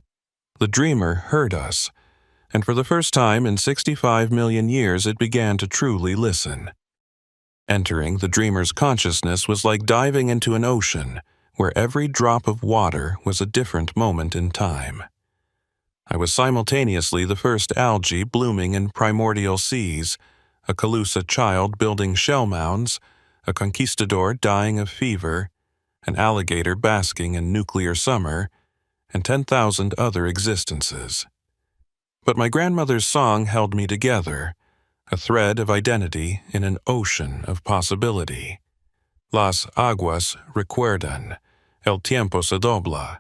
The dreamer heard us, and for the first time in 65 million years it began to truly listen. Entering the dreamer's consciousness was like diving into an ocean where every drop of water was a different moment in time. I was simultaneously the first algae blooming in primordial seas, a Calusa child building shell mounds, a conquistador dying of fever, an alligator basking in nuclear summer, and 10,000 other existences. But my grandmother's song held me together, a thread of identity in an ocean of possibility. Las aguas recuerdan, el tiempo se dobla,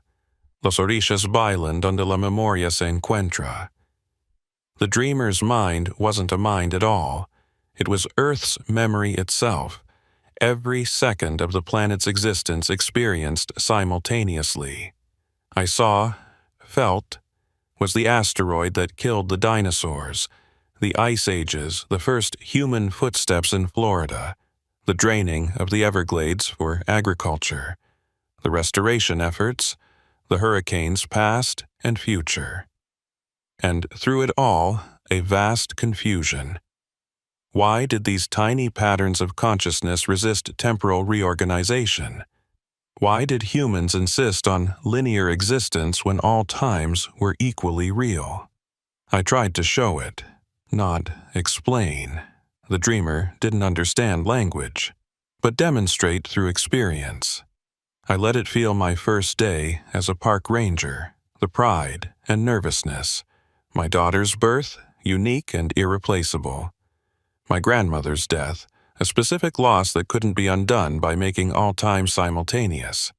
los orillas bailan donde la memoria se encuentra. The dreamer's mind wasn't a mind at all. It was Earth's memory itself, every second of the planet's existence experienced simultaneously. I saw, felt, was the asteroid that killed the dinosaurs, the ice ages, the first human footsteps in Florida, the draining of the Everglades for agriculture, the restoration efforts, the hurricanes past and future. And through it all, a vast confusion. Why did these tiny patterns of consciousness resist temporal reorganization? Why did humans insist on linear existence when all times were equally real? I tried to show it, not explain. The dreamer didn't understand language, but demonstrate through experience. I let it feel my first day as a park ranger, the pride and nervousness, my daughter's birth, unique and irreplaceable, my grandmother's death, a specific loss that couldn't be undone by making all time simultaneous.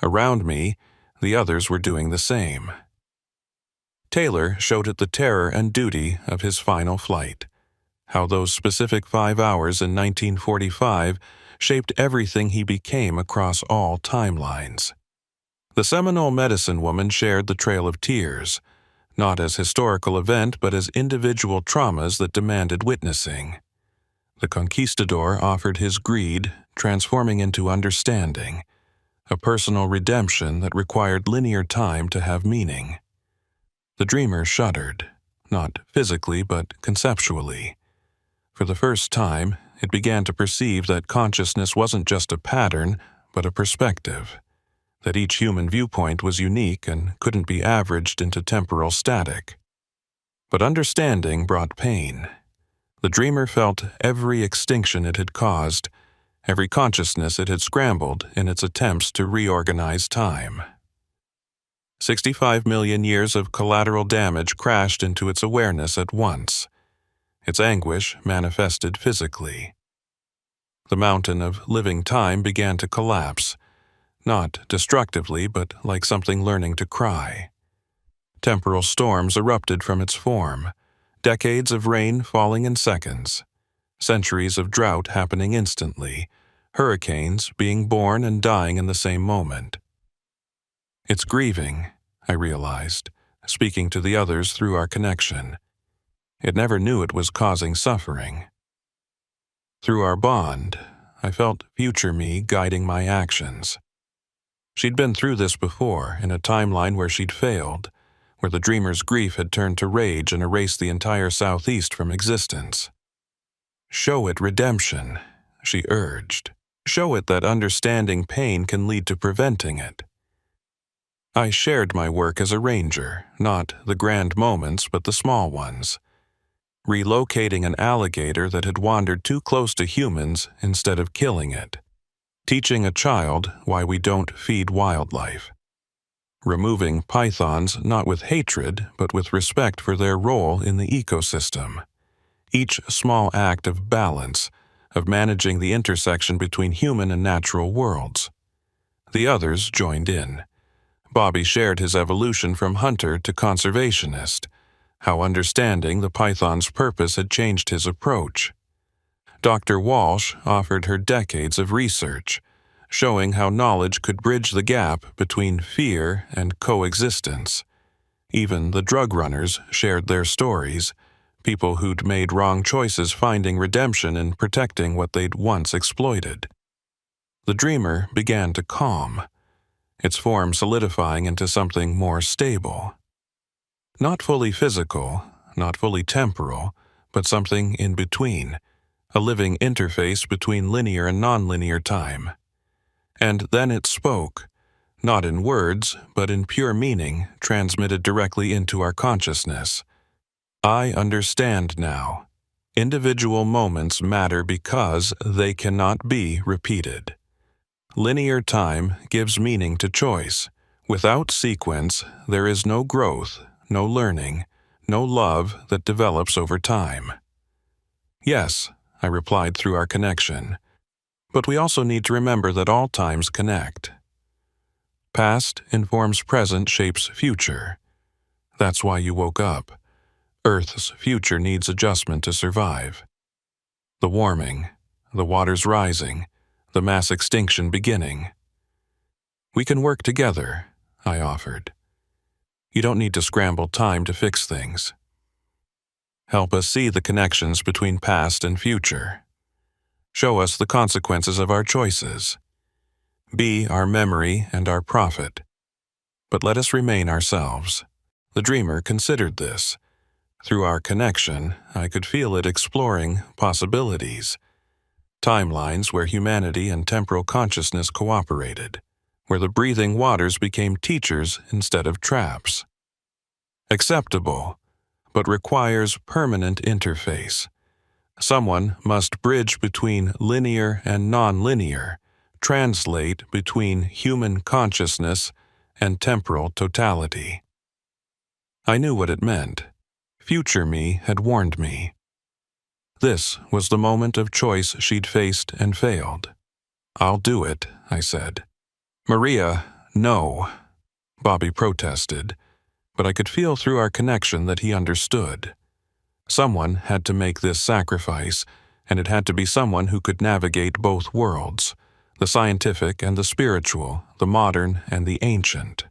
Around me, the others were doing the same. Taylor showed it the terror and duty of his final flight, how those specific 5 hours in 1945 shaped everything he became across all timelines. The Seminole medicine woman shared the Trail of Tears, not as historical event but as individual traumas that demanded witnessing. The conquistador offered his greed, transforming into understanding, a personal redemption that required linear time to have meaning. The dreamer shuddered, not physically but conceptually. For the first time, it began to perceive that consciousness wasn't just a pattern, but a perspective, that each human viewpoint was unique and couldn't be averaged into temporal static. But understanding brought pain. The dreamer felt every extinction it had caused, every consciousness it had scrambled in its attempts to reorganize time. 65 million years of collateral damage crashed into its awareness at once. Its anguish manifested physically. The mountain of living time began to collapse, not destructively, but like something learning to cry. Temporal storms erupted from its form, decades of rain falling in seconds, centuries of drought happening instantly, hurricanes being born and dying in the same moment. It's grieving, I realized, speaking to the others through our connection. It never knew it was causing suffering. Through our bond, I felt future me guiding my actions. She'd been through this before, in a timeline where she'd failed, where the dreamer's grief had turned to rage and erased the entire Southeast from existence. Show it redemption, she urged. Show it that understanding pain can lead to preventing it. I shared my work as a ranger, not the grand moments but the small ones. Relocating an alligator that had wandered too close to humans instead of killing it. Teaching a child why we don't feed wildlife. Removing pythons not with hatred but with respect for their role in the ecosystem. Each small act of balance, of managing the intersection between human and natural worlds. The others joined in. Bobby shared his evolution from hunter to conservationist, how understanding the python's purpose had changed his approach. Dr. Walsh offered her decades of research, showing how knowledge could bridge the gap between fear and coexistence. Even the drug runners shared their stories, people who'd made wrong choices finding redemption in protecting what they'd once exploited. The dreamer began to calm, its form solidifying into something more stable. Not fully physical, not fully temporal, but something in between, a living interface between linear and nonlinear time. And then it spoke, not in words, but in pure meaning transmitted directly into our consciousness. I understand now. Individual moments matter because they cannot be repeated. Linear time gives meaning to choice. Without sequence, there is no growth, no learning, no love that develops over time. Yes, I replied through our connection, but we also need to remember that all times connect. Past informs present, shapes future. That's why you woke up. Earth's future needs adjustment to survive. The warming, the waters rising, the mass extinction beginning. We can work together, I offered. You don't need to scramble time to fix things. Help us see the connections between past and future. Show us the consequences of our choices. be our memory and our prophet. But let us remain ourselves. The dreamer considered this. Through our connection, I could feel it exploring possibilities. Timelines where humanity and temporal consciousness cooperated, where the breathing waters became teachers instead of traps. Acceptable, but requires permanent interface. Someone must bridge between linear and non-linear, translate between human consciousness and temporal totality. I knew what it meant. Future me had warned me. This was the moment of choice she'd faced and failed. "I'll do it," I said. "Maria, no," Bobby protested, but I could feel through our connection that he understood. Someone had to make this sacrifice, and it had to be someone who could navigate both worlds, the scientific and the spiritual, the modern and the ancient.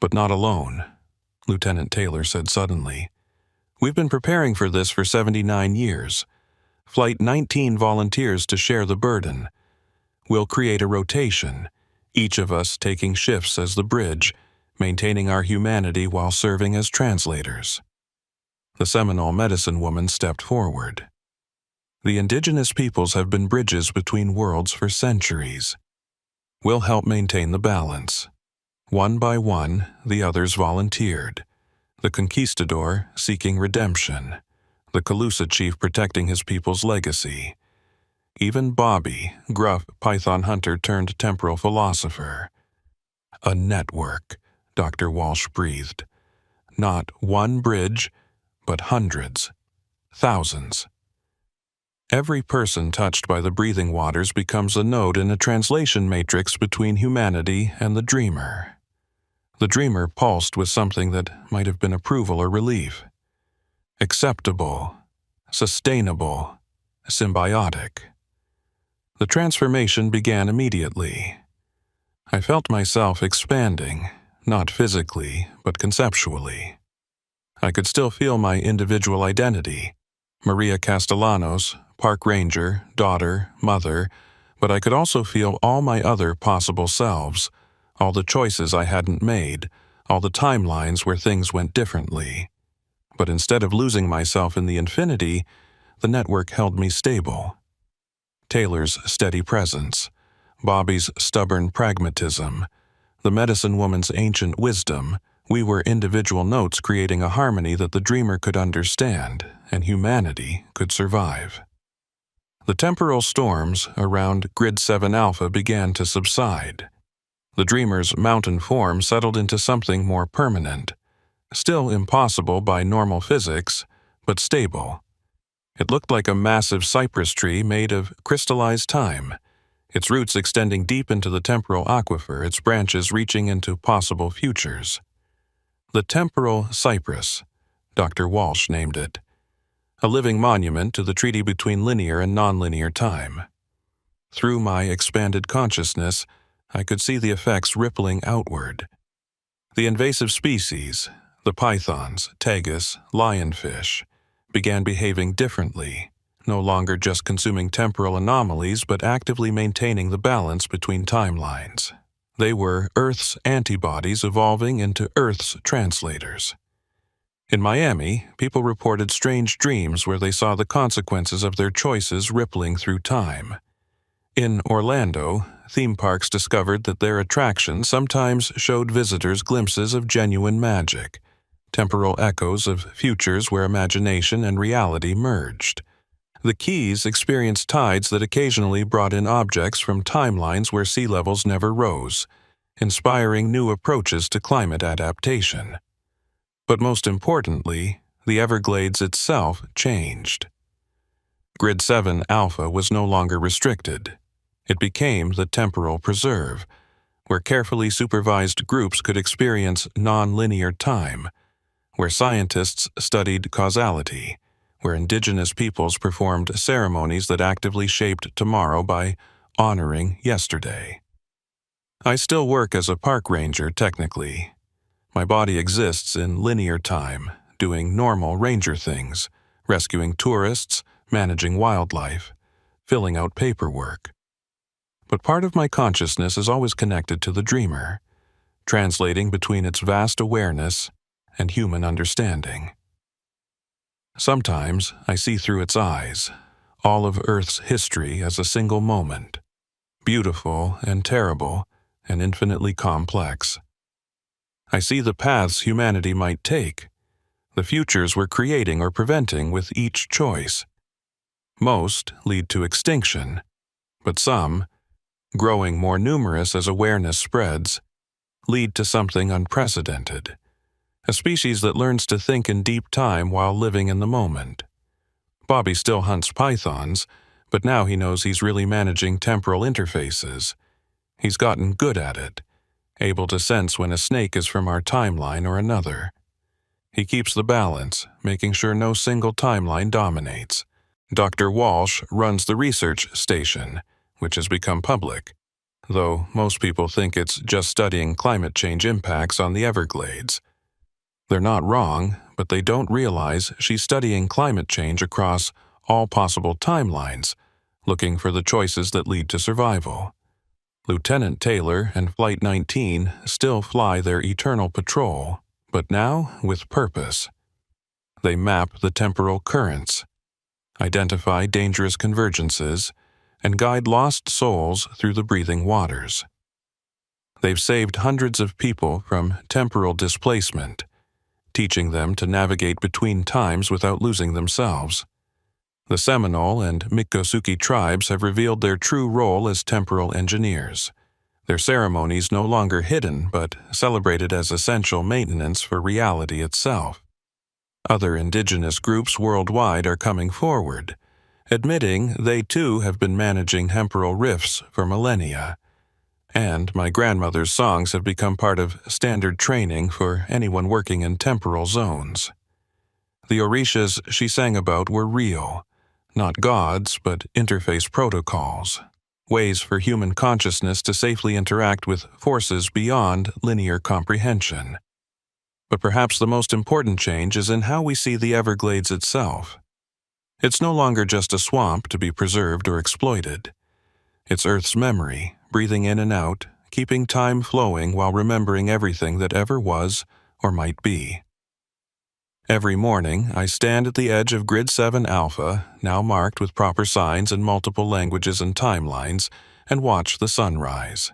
"But not alone," Lieutenant Taylor said suddenly. "We've been preparing for this for 79 years. Flight 19 volunteers to share the burden. We'll create a rotation, each of us taking shifts as the bridge, maintaining our humanity while serving as translators." The Seminole medicine woman stepped forward. "The indigenous peoples have been bridges between worlds for centuries. We'll help maintain the balance." One by one, the others volunteered. The conquistador seeking redemption, the Calusa chief protecting his people's legacy. Even Bobby, gruff python hunter turned temporal philosopher. "A network," Dr. Walsh breathed. "Not one bridge, but hundreds, thousands." Every person touched by the breathing waters becomes a node in a translation matrix between humanity and the dreamer. The dreamer pulsed with something that might have been approval or relief. Acceptable, sustainable, symbiotic. The transformation began immediately. I felt myself expanding, not physically, but conceptually. I could still feel my individual identity, Maria Castellanos, park ranger, daughter, mother, but I could also feel all my other possible selves, all the choices I hadn't made, all the timelines where things went differently. But instead of losing myself in the infinity, the network held me stable. Taylor's steady presence, Bobby's stubborn pragmatism, the medicine woman's ancient wisdom, we were individual notes creating a harmony that the dreamer could understand and humanity could survive. The temporal storms around Grid 7 Alpha began to subside. The dreamer's mountain form settled into something more permanent, still impossible by normal physics, but stable. It looked like a massive cypress tree made of crystallized time, its roots extending deep into the temporal aquifer, its branches reaching into possible futures. The temporal cypress, Dr. Walsh named it, a living monument to the treaty between linear and nonlinear time. Through my expanded consciousness, I could see the effects rippling outward. The invasive species, the pythons, tegus, lionfish, began behaving differently, no longer just consuming temporal anomalies but actively maintaining the balance between timelines. They were Earth's antibodies evolving into Earth's translators. In Miami, people reported strange dreams where they saw the consequences of their choices rippling through time. In Orlando, theme parks discovered that their attractions sometimes showed visitors glimpses of genuine magic, temporal echoes of futures where imagination and reality merged. The Keys experienced tides that occasionally brought in objects from timelines where sea levels never rose, inspiring new approaches to climate adaptation. But most importantly, the Everglades itself changed. Grid 7 Alpha was no longer restricted. It became the temporal preserve, where carefully supervised groups could experience non-linear time, where scientists studied causality, where indigenous peoples performed ceremonies that actively shaped tomorrow by honoring yesterday. I still work as a park ranger technically. My body exists in linear time, doing normal ranger things, rescuing tourists, managing wildlife, filling out paperwork. But part of my consciousness is always connected to the dreamer, translating between its vast awareness and human understanding. Sometimes I see through its eyes all of Earth's history as a single moment, beautiful and terrible and infinitely complex. I see the paths humanity might take, the futures we're creating or preventing with each choice. Most lead to extinction, but some, growing more numerous as awareness spreads, lead to something unprecedented, a species that learns to think in deep time while living in the moment. Bobby still hunts pythons, but now he knows he's really managing temporal interfaces. He's gotten good at it, able to sense when a snake is from our timeline or another. He keeps the balance, making sure no single timeline dominates. Dr. Walsh runs the research station, which has become public, though most people think it's just studying climate change impacts on the Everglades. They're not wrong, but they don't realize she's studying climate change across all possible timelines, looking for the choices that lead to survival. Lieutenant Taylor and Flight 19 still fly their eternal patrol, but now with purpose. They map the temporal currents, identify dangerous convergences, and guide lost souls through the breathing waters. They've saved hundreds of people from temporal displacement, teaching them to navigate between times without losing themselves. The Seminole and Miccosukee tribes have revealed their true role as temporal engineers, their ceremonies no longer hidden but celebrated as essential maintenance for reality itself. Other indigenous groups worldwide are coming forward, admitting they too have been managing temporal rifts for millennia. And my grandmother's songs have become part of standard training for anyone working in temporal zones. The orishas she sang about were real, not gods, but interface protocols, ways for human consciousness to safely interact with forces beyond linear comprehension. But perhaps the most important change is in how we see the Everglades itself. It's no longer just a swamp to be preserved or exploited. It's Earth's memory, breathing in and out, keeping time flowing while remembering everything that ever was or might be. Every morning, I stand at the edge of Grid 7 Alpha, now marked with proper signs in multiple languages and timelines, and watch the sunrise.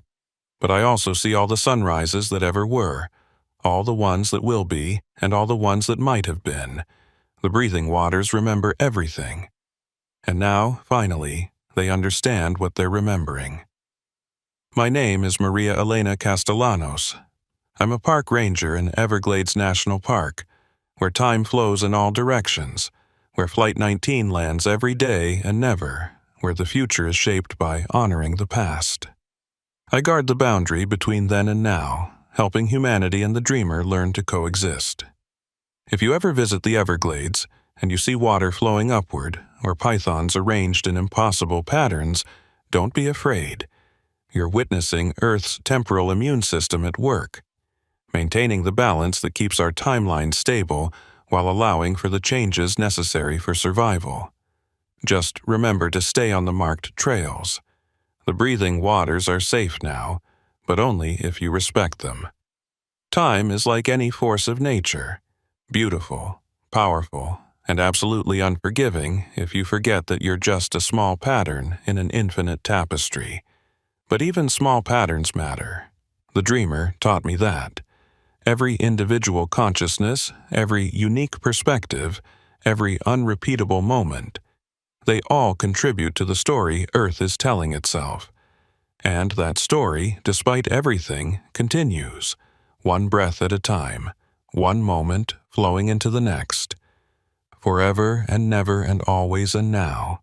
But I also see all the sunrises that ever were, all the ones that will be, and all the ones that might have been. The breathing waters remember everything. And now, finally, they understand what they're remembering. My name is Maria Elena Castellanos. I'm a park ranger in Everglades National Park, where time flows in all directions, where Flight 19 lands every day and never, where the future is shaped by honoring the past. I guard the boundary between then and now, helping humanity and the dreamer learn to coexist. If you ever visit the Everglades and you see water flowing upward or pythons arranged in impossible patterns, don't be afraid. You're witnessing Earth's temporal immune system at work, maintaining the balance that keeps our timeline stable while allowing for the changes necessary for survival. Just remember to stay on the marked trails. The breathing waters are safe now, but only if you respect them. Time is like any force of nature, beautiful, powerful, and absolutely unforgiving if you forget that you're just a small pattern in an infinite tapestry. But even small patterns matter. The dreamer taught me that. Every individual consciousness, every unique perspective, every unrepeatable moment, they all contribute to the story Earth is telling itself. And that story, despite everything, continues, one breath at a time, one moment flowing into the next. Forever and never and always and now,